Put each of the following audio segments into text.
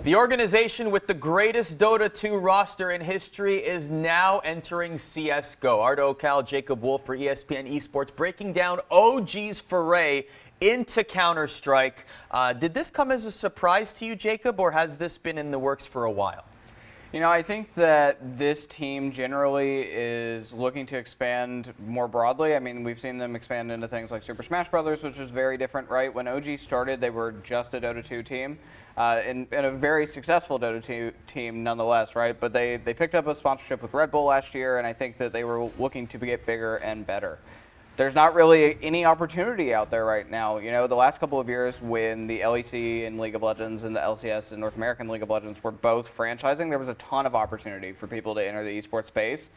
The organization with the greatest Dota 2 roster in history is now entering CSGO. Arda, Ocal, Jacob Wolf for ESPN Esports breaking down OG's foray into Counter-Strike. Did this come as a surprise to you, Jacob, or has this been in the works for a while? You know, I think that this team generally is looking to expand more broadly. I mean, we've seen them expand into things like Super Smash Brothers, which is very different, right? When OG started, they were just a Dota 2 team, and a very successful Dota 2 team nonetheless, right? But they picked up a sponsorship with Red Bull last year, and I think that they were looking to get bigger and better. There's not really any opportunity out there right now. You know, the last couple of years when the LEC in League of Legends and the LCS in North American League of Legends were both franchising, there was a ton of opportunity for people to enter the esports space.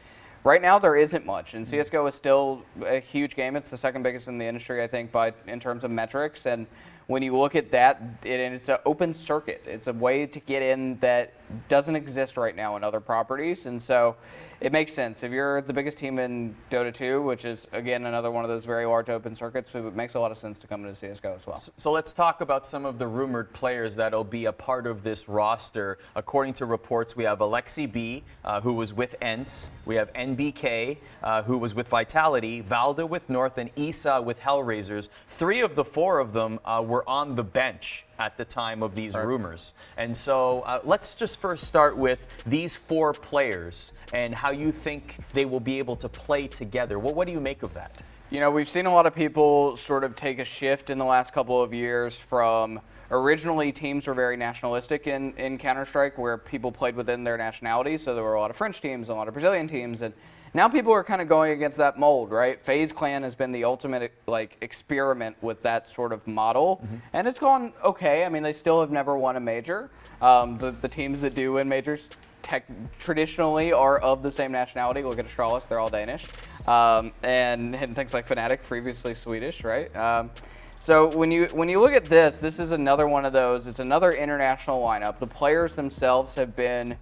Right now, there isn't much, and CSGO is still a huge game. It's the second biggest in the industry, I think, in terms of metrics. And when you look at that, it's an open circuit. It's a way to get in that doesn't exist right now in other properties, and so it makes sense. If you're the biggest team in Dota 2, which is, again, another one of those very large open circuits, it makes a lot of sense to come into CSGO as well. So let's talk about some of the rumored players that will be a part of this roster. According to reports, we have Aleksib, who was with ENCE. We have NBK, who was with Vitality, Valde with North, and ISSAA with Hellraisers. 3 of the 4 of them were on the bench at the time of these rumors. And so let's just first start with these 4 players and how you think they will be able to play together. What do you make of that? You know, we've seen a lot of people sort of take a shift in the last couple of years from originally teams were very nationalistic in Counter-Strike where people played within their nationality. So there were a lot of French teams, a lot of Brazilian teams, and now people are kind of going against that mold, right? FaZe Clan has been the ultimate experiment with that sort of model, and it's gone okay. I mean, they still have never won a major. The teams that do win majors traditionally are of the same nationality. Look at Astralis, they're all Danish, and things like Fnatic, previously Swedish, right? So when you look at this is another one of those. It's another international lineup. The players themselves have been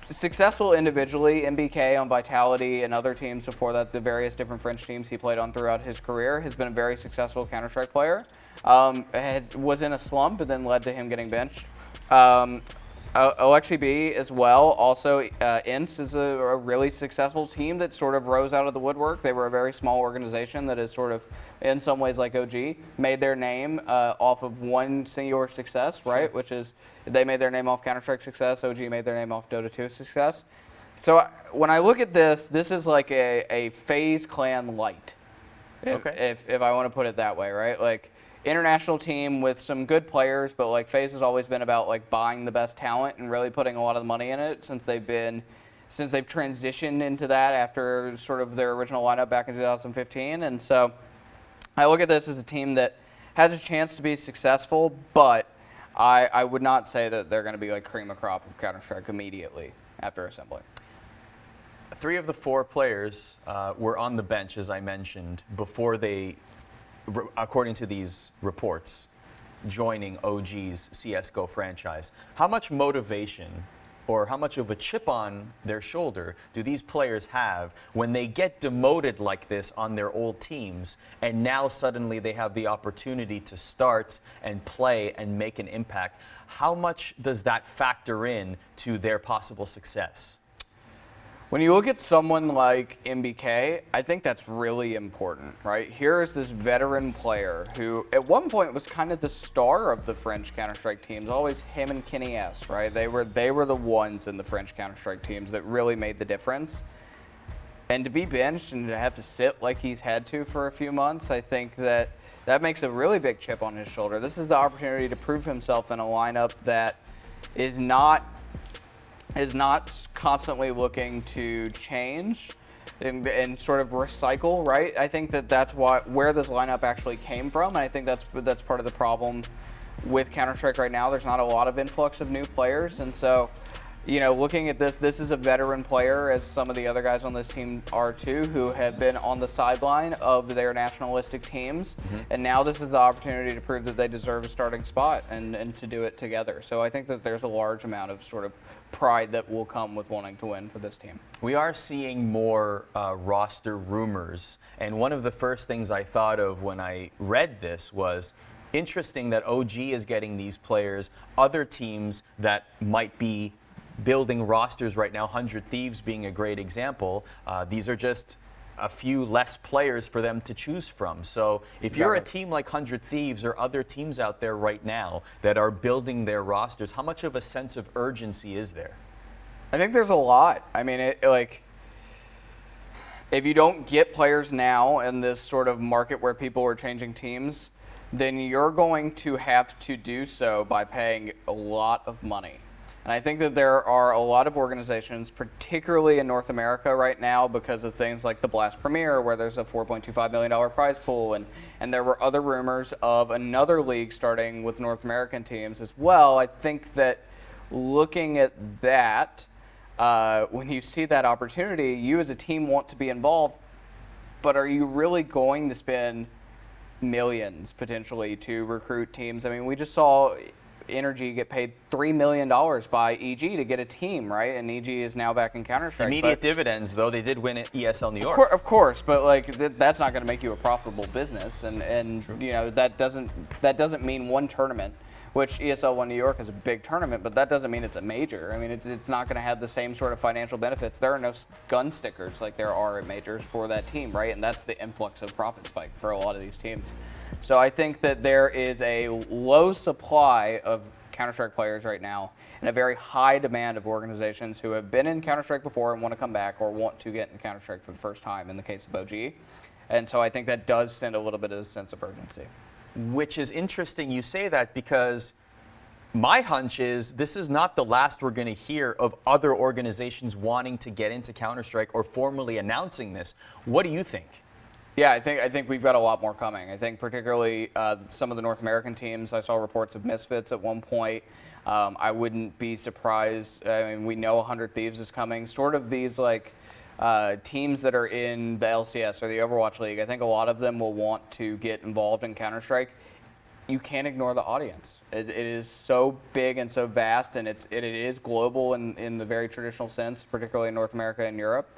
successful individually. NBK on Vitality and other teams before that, the various different French teams he played on throughout his career, has been a very successful Counter-Strike player. Was in a slump and then led to him getting benched. Aleksib as well, also ENCE is a really successful team that sort of rose out of the woodwork. They were a very small organization that is sort of, in some ways like OG, made their name off of one singular success, right? Which is, they made their name off Counter-Strike success, OG made their name off Dota 2 success. So when I look at this is like a FaZe Clan light, if I want to put it that way, right? Like, international team with some good players, but like FaZe has always been about like buying the best talent and really putting a lot of the money in it since they've transitioned into that after sort of their original lineup back in 2015. And so I look at this as a team that has a chance to be successful, but I would not say that they're going to be like cream of crop of Counter-Strike immediately after assembly. 3 of the 4 players were on the bench, as I mentioned, before they, according to these reports, joining OG's CSGO franchise. How much motivation or how much of a chip on their shoulder do these players have when they get demoted like this on their old teams and now suddenly they have the opportunity to start and play and make an impact? How much does that factor in to their possible success? When you look at someone like NBK, I think that's really important, right? Here is this veteran player who at one point was kind of the star of the French Counter-Strike teams, always him and Kenny S, right? They were the ones in the French Counter-Strike teams that really made the difference. And to be benched and to have to sit like he's had to for a few months, I think that makes a really big chip on his shoulder. This is the opportunity to prove himself in a lineup that is not constantly looking to change and sort of recycle, right? I think that's where this lineup actually came from, and I think that's part of the problem with Counter-Strike right now. There's not a lot of influx of new players, and so, you know, looking at this is a veteran player, as some of the other guys on this team are too, who have been on the sideline of their nationalistic teams, and now this is the opportunity to prove that they deserve a starting spot and to do it together. So I think that there's a large amount of sort of pride that will come with wanting to win for this team. We are seeing more roster rumors, and one of the first things I thought of when I read this was, interesting that OG is getting these players. Other teams that might be building rosters right now, 100 Thieves being a great example, these are just a few less players for them to choose from. So if you're a team like 100 Thieves or other teams out there right now that are building their rosters, how much of a sense of urgency is there? I think there's a lot. I mean, if you don't get players now in this sort of market where people are changing teams, then you're going to have to do so by paying a lot of money. And I think that there are a lot of organizations, particularly in North America right now, because of things like the Blast Premier, where there's a $4.25 million prize pool, and there were other rumors of another league starting with North American teams as well. I think that looking at that, when you see that opportunity, you as a team want to be involved, but are you really going to spend millions potentially to recruit teams? I mean, we just saw Energy get paid $3 million by EG to get a team, right? And EG is now back in Counter-Strike. Immediate dividends, though. They did win at ESL New York. Of course, but like that's not going to make you a profitable business, and you know that doesn't mean one tournament, which ESL One New York is a big tournament, but that doesn't mean it's a major. I mean, it's not going to have the same sort of financial benefits. There are no gun stickers like there are at majors for that team, right? And that's the influx of profit spike for a lot of these teams. So I think that there is a low supply of Counter-Strike players right now and a very high demand of organizations who have been in Counter-Strike before and want to come back or want to get in Counter-Strike for the first time in the case of OG. And so I think that does send a little bit of a sense of urgency. Which is interesting you say that, because my hunch is this is not the last we're going to hear of other organizations wanting to get into Counter-Strike or formally announcing this. What do you think? Yeah, I think we've got a lot more coming. I think particularly some of the North American teams. I saw reports of Misfits at one point. I wouldn't be surprised. I mean, we know 100 Thieves is coming. Sort of these like teams that are in the LCS or the Overwatch League. I think a lot of them will want to get involved in Counter-Strike. You can't ignore the audience. It is so big and so vast, and it is global in the very traditional sense, particularly in North America and Europe.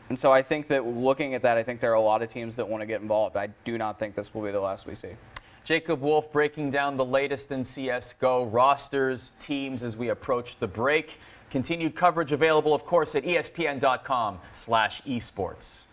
And so I think that looking at that, I think there are a lot of teams that want to get involved. I do not think this will be the last we see. Jacob Wolf breaking down the latest in CSGO rosters, teams as we approach the break. Continued coverage available, of course, at ESPN.com/esports.